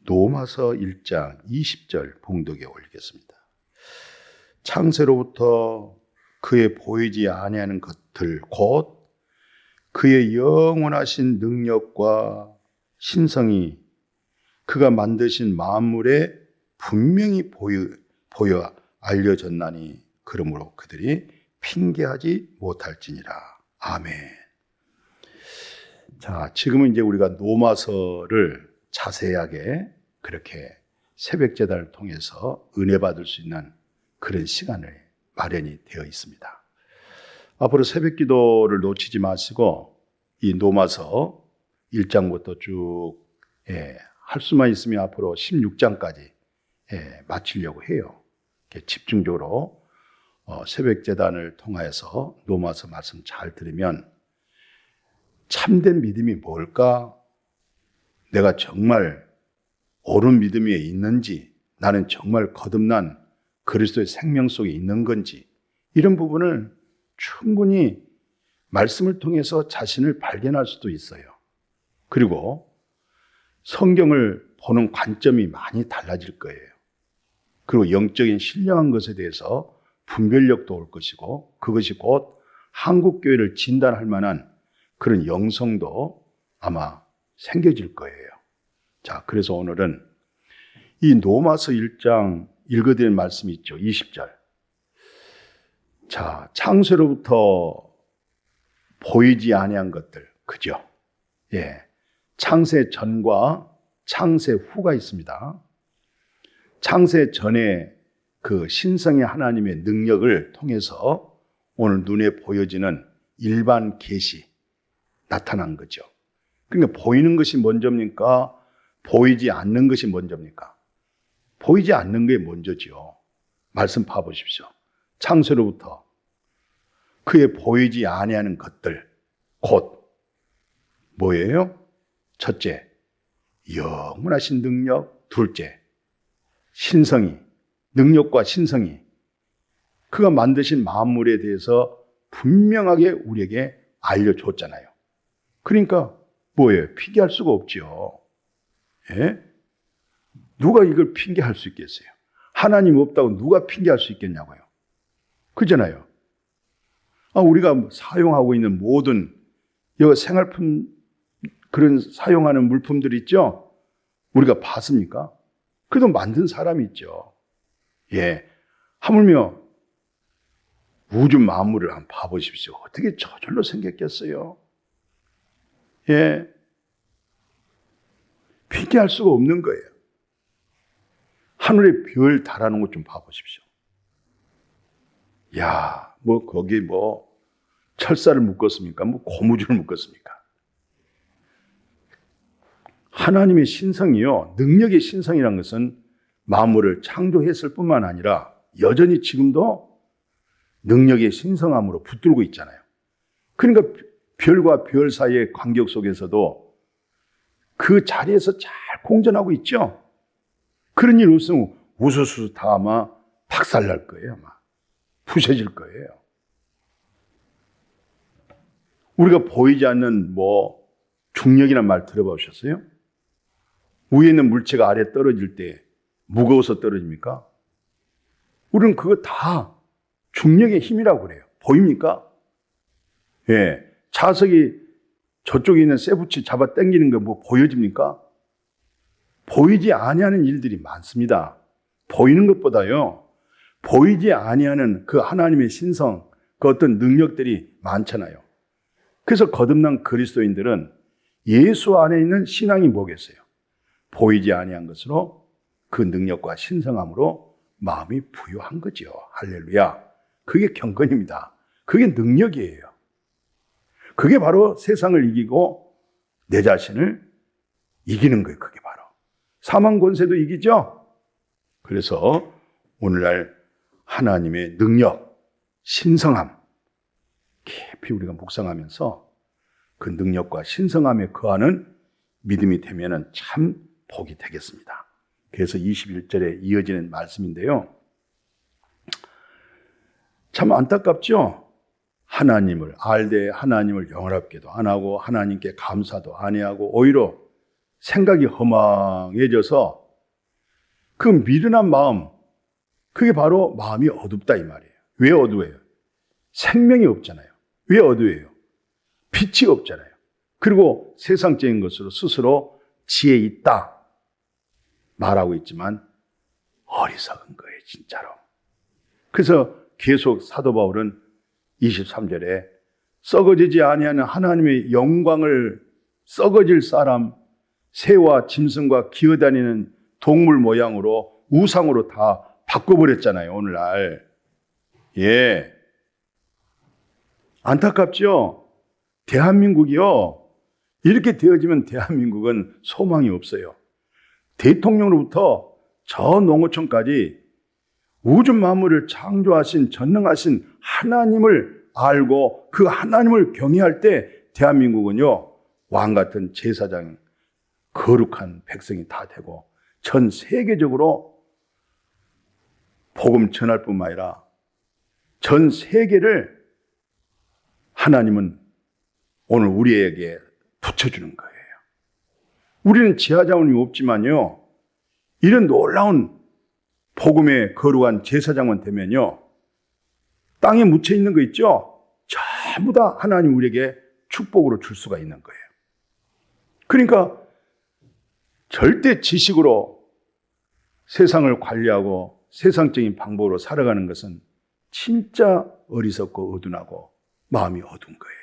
로마서 1장 20절 봉독에 올리겠습니다. 창세로부터 그의 보이지 아니하는 것들 곧 그의 영원하신 능력과 신성이 그가 만드신 만물에 분명히 보여 알려졌나니 그러므로 그들이 핑계하지 못할지니라. 아멘. 자, 지금은 이제 우리가 로마서를 자세하게 그렇게 새벽제단을 통해서 은혜 받을 수 있는 그런 시간을 마련이 되어 있습니다. 앞으로 새벽 기도를 놓치지 마시고 이 로마서 1장부터 쭉 할 수만 있으면 앞으로 16장까지 마치려고 해요. 집중적으로 새벽제단을 통해서 로마서 말씀 잘 들으면 참된 믿음이 뭘까? 내가 정말 옳은 믿음에 있는지, 나는 정말 거듭난 그리스도의 생명 속에 있는 건지, 이런 부분을 충분히 말씀을 통해서 자신을 발견할 수도 있어요. 그리고 성경을 보는 관점이 많이 달라질 거예요. 그리고 영적인 신령한 것에 대해서 분별력도 올 것이고, 그것이 곧 한국교회를 진단할 만한 그런 영성도 아마 생겨질 거예요. 자, 그래서 오늘은 이 로마서 1장 읽어드린 말씀이 있죠. 20절. 자, 창세로부터 보이지 아니한 것들, 그죠? 창세 전과 창세 후가 있습니다. 창세 전에 그 신성의 하나님의 능력을 통해서 오늘 눈에 보여지는 일반 계시 나타난 거죠. 그러니까 보이는 것이 먼저입니까? 보이지 않는 것이 먼저입니까? 보이지 않는 게 먼저죠. 말씀 봐보십시오. 창세로부터 그의 보이지 아니하는 것들 곧 뭐예요? 첫째, 영원하신 능력. 둘째, 신성이, 능력과 신성이 그가 만드신 만물에 대해서 분명하게 우리에게 알려줬잖아요. 그러니까 뭐예요? 핑계할 수가 없죠. 누가 이걸 핑계할 수 있겠어요? 하나님 없다고 누가 핑계할 수 있겠냐고요. 그잖아요. 우리가 사용하고 있는 모든 생활품, 그런 사용하는 물품들 있죠? 우리가 봤습니까? 그래도 만든 사람이 있죠. 하물며 우주 만물을 한번 봐보십시오. 어떻게 저절로 생겼겠어요? 핑계할 수가 없는 거예요. 하늘의 별 달아놓은 것 좀 봐보십시오. 거기 철사를 묶었습니까? 고무줄을 묶었습니까? 하나님의 신성이요, 능력의 신성이라는 것은 만물을 창조했을 뿐만 아니라 여전히 지금도 능력의 신성함으로 붙들고 있잖아요. 그러니까 별과 별 사이의 간격 속에서도 그 자리에서 잘 공존하고 있죠. 그런 일 없으면 우수수 다 아마 박살날 거예요. 아마 부셔질 거예요. 우리가 보이지 않는 중력이란 말 들어보셨어요? 위에 있는 물체가 아래 떨어질 때 무거워서 떨어집니까? 우리는 그거 다 중력의 힘이라고 그래요. 보입니까? 자석이 저쪽에 있는 쇠붙이 잡아 당기는 거 보여집니까? 보이지 아니하는 일들이 많습니다. 보이는 것보다요, 보이지 아니하는 그 하나님의 신성, 그 어떤 능력들이 많잖아요. 그래서 거듭난 그리스도인들은 예수 안에 있는 신앙이 뭐겠어요? 보이지 아니한 것으로 그 능력과 신성함으로 마음이 부유한 거죠. 할렐루야. 그게 경건입니다. 그게 능력이에요. 그게 바로 세상을 이기고 내 자신을 이기는 거예요. 그게 바로. 사망 권세도 이기죠. 그래서 오늘날 하나님의 능력, 신성함 깊이 우리가 묵상하면서 그 능력과 신성함에 거하는 믿음이 되면은 참 복이 되겠습니다. 그래서 21절에 이어지는 말씀인데요. 참 안타깝죠? 하나님을 알되 하나님을 영원롭게도 안 하고 하나님께 감사도 안 하고 오히려 생각이 허망해져서 그 미련한 마음, 그게 바로 마음이 어둡다 이 말이에요. 왜 어두워요? 생명이 없잖아요. 왜 어두워요? 빛이 없잖아요. 그리고 세상적인 것으로 스스로 지혜 있다 말하고 있지만 어리석은 거예요, 진짜로. 그래서 계속 사도 바울은 23절에 썩어지지 아니하는 하나님의 영광을 썩어질 사람, 새와 짐승과 기어다니는 동물 모양으로 우상으로 다 바꿔버렸잖아요, 오늘날. 예. 안타깝죠? 대한민국이요. 이렇게 되어지면 대한민국은 소망이 없어요. 대통령으로부터 저 농어촌까지 우주 만물을 창조하신 전능하신 하나님을 알고 그 하나님을 경외할 때 대한민국은요, 왕 같은 제사장, 거룩한 백성이 다 되고 전 세계적으로 복음 전할 뿐만 아니라 전 세계를 하나님은 오늘 우리에게 붙여주는 거예요. 우리는 지하 자원이 없지만요, 이런 놀라운 복음의 거룩한 제사장만 되면요, 땅에 묻혀 있는 거 있죠? 전부 다 하나님 우리에게 축복으로 줄 수가 있는 거예요. 그러니까 절대 지식으로 세상을 관리하고 세상적인 방법으로 살아가는 것은 진짜 어리석고 어둔하고 마음이 어두운 거예요.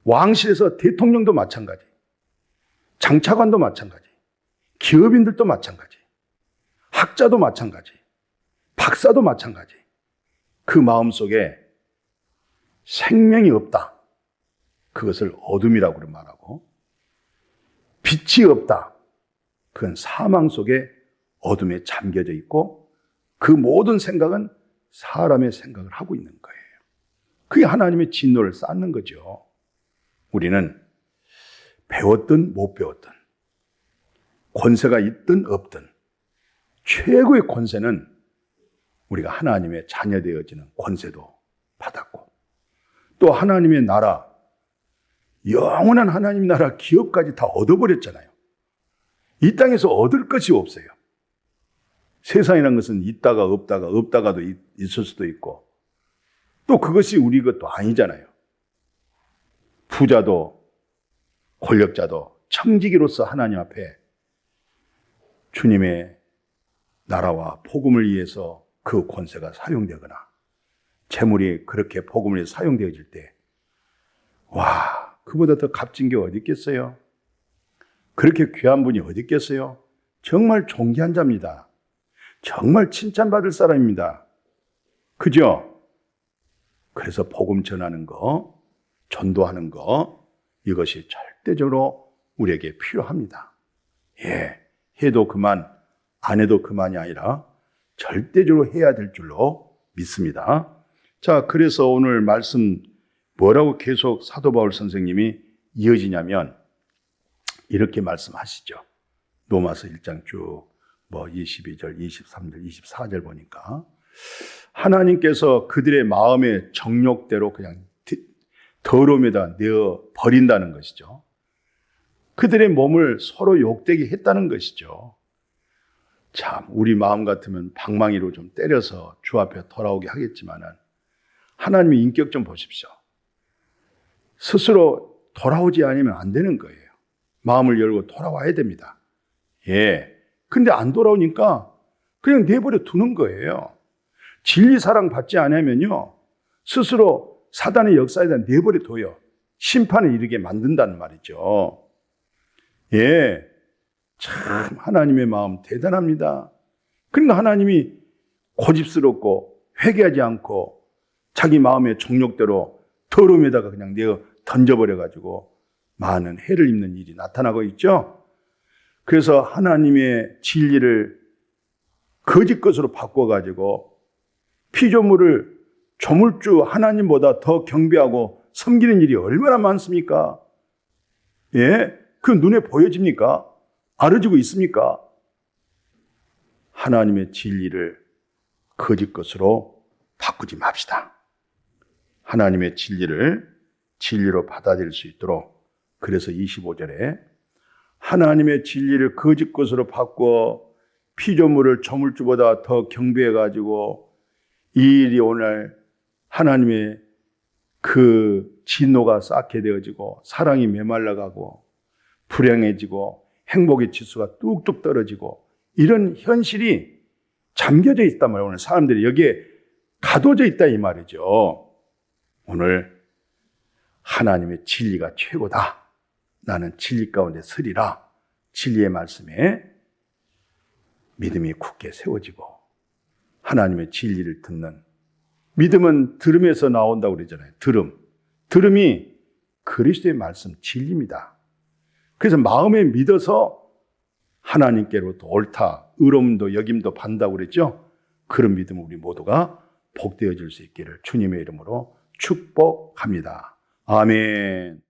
왕실에서 대통령도 마찬가지, 장차관도 마찬가지, 기업인들도 마찬가지, 학자도 마찬가지, 박사도 마찬가지. 그 마음속에 생명이 없다. 그것을 어둠이라고 말하고, 빛이 없다. 그건 사망 속에 어둠에 잠겨져 있고 그 모든 생각은 사람의 생각을 하고 있는 거예요. 그게 하나님의 진노를 쌓는 거죠. 우리는 배웠든 못 배웠든 권세가 있든 없든 최고의 권세는 우리가 하나님의 자녀 되어지는 권세도 받았고, 또 하나님의 나라, 영원한 하나님 나라 기업까지 다 얻어버렸잖아요. 이 땅에서 얻을 것이 없어요. 세상이라는 것은 있다가 없다가 없다가도 있을 수도 있고, 또 그것이 우리 것도 아니잖아요. 부자도 권력자도 청지기로서 하나님 앞에 주님의 나라와 복음을 위해서 그 권세가 사용되거나 재물이 그렇게 복음을 위해 사용되어질 때, 와, 그보다 더 값진 게 어디 있겠어요? 그렇게 귀한 분이 어디 있겠어요? 정말 존귀한 자입니다. 정말 칭찬받을 사람입니다. 그죠? 그래서 복음 전하는 거, 전도하는 거, 이것이 절대적으로 우리에게 필요합니다. 예, 해도 그만, 안 해도 그만이 아니라 절대적으로 해야 될 줄로 믿습니다. 자, 그래서 오늘 말씀 뭐라고 계속 사도 바울 선생님이 이어지냐면 이렇게 말씀하시죠. 로마서 1장 쭉 22절, 23절, 24절 보니까 하나님께서 그들의 마음의 정욕대로 그냥 더러움에다 내어 버린다는 것이죠. 그들의 몸을 서로 욕되게 했다는 것이죠. 참, 우리 마음 같으면 방망이로 좀 때려서 주 앞에 돌아오게 하겠지만은 하나님의 인격 좀 보십시오. 스스로 돌아오지 않으면 안 되는 거예요. 마음을 열고 돌아와야 됩니다. 예. 근데 안 돌아오니까 그냥 내버려 두는 거예요. 진리 사랑 받지 않으면요, 스스로 사단의 역사에다 내버려 둬요. 심판에 이르게 만든다는 말이죠. 예. 참, 하나님의 마음 대단합니다. 그러니까 하나님이 고집스럽고 회개하지 않고 자기 마음의 정욕대로 더러움에다가 그냥 내어 던져버려가지고 많은 해를 입는 일이 나타나고 있죠. 그래서 하나님의 진리를 거짓 것으로 바꿔가지고 피조물을 조물주 하나님보다 더 경배하고 섬기는 일이 얼마나 많습니까? 예? 그 눈에 보여집니까? 알아지고 있습니까? 하나님의 진리를 거짓 것으로 바꾸지 맙시다. 하나님의 진리를 진리로 받아들일 수 있도록, 그래서 25절에 하나님의 진리를 거짓 것으로 바꿔 피조물을 저물주보다 더 경배해가지고 이 일이 오늘 하나님의 그 진노가 쌓게 되어지고 사랑이 메말라가고 불행해지고 행복의 지수가 뚝뚝 떨어지고 이런 현실이 잠겨져 있단 말이에요. 오늘 사람들이 여기에 가둬져 있다 이 말이죠. 오늘 하나님의 진리가 최고다. 나는 진리 가운데 서리라. 진리의 말씀에 믿음이 굳게 세워지고 하나님의 진리를 듣는, 믿음은 들음에서 나온다고 그러잖아요. 들음이 그리스도의 말씀 진리입니다. 그래서 마음에 믿어서 하나님께로부터 옳다, 의로움도 여김도 받는다고 그랬죠. 그런 믿음을 우리 모두가 복되어질 수 있기를 주님의 이름으로 축복합니다. 아멘.